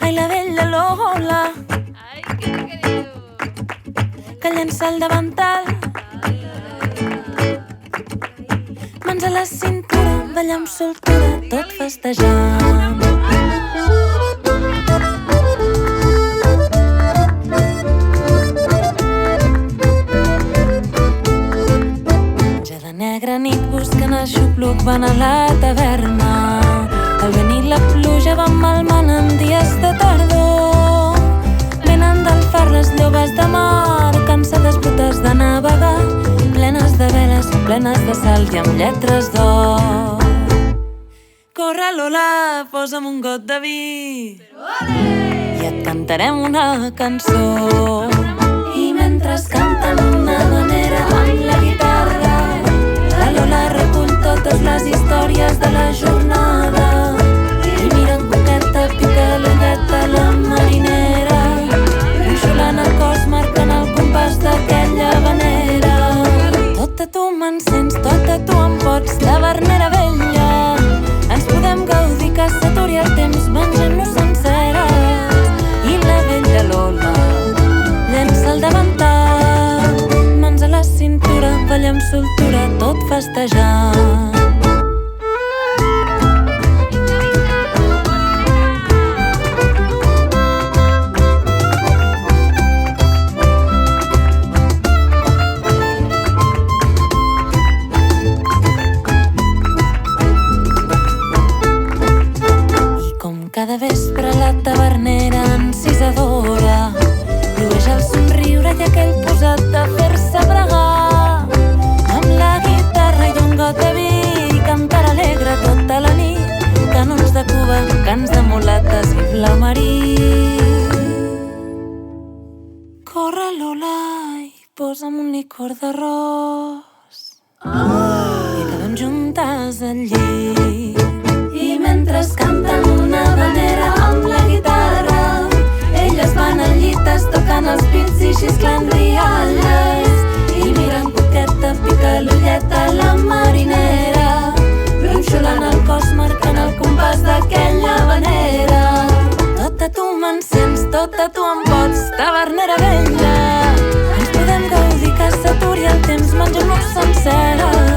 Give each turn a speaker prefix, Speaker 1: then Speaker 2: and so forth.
Speaker 1: Ai, la vella Lola,
Speaker 2: Ai, què diu?
Speaker 1: que llença el davantal. Mans a la cintura, ballar amb soltura, tot festejant. Ja de negra nit buscant aixopluc van a la taverna. El vent i la pluja van malmant en dies de tardor. Venen del far les llobes de mar, cansades brutes de navegar, plenes de veles, plenes de sal i amb lletres d'or. Corre, Lola, posa'm un got de vi i et cantarem una cançó. I mentre canten una havanera amb la guitarra, la Lola recull totes les històries de la jornada. I mirant coqueta, pica l'ulleta la marinera, bruixolant el cos marcant el compàs d'aquella havanera. Tota tu m'encens, tota tu em pots, tavernera vella. Ens podem gaudir que s'aturi el temps menjant-nos senceres. I la vella Lola llença el davantal, mans a la cintura, ballar amb soltura, tot festejant. Cada vespre la tavernera encisadora llueix el somriure i aquell posat de fer-se bregar. Amb la guitarra i un got de vi, cantar alegre tota la nit, canons de Cuba, cants de mulates i blau marí. Corre, Lola, i posa'm un licor d'arròs i acabem juntes al llit. I mentre canten una havanera amb la guitarra, elles van al llit tocant els pits i xisclant rialles. I mirant coqueta, pica l'ulleta la marinera, ronxolant el cos marcant el compàs d'aquella havanera. Tota tu m'encens, tota tu em pots, tavernera vella. Ens podem gaudir que s'aturi el temps menjant-nos senceres.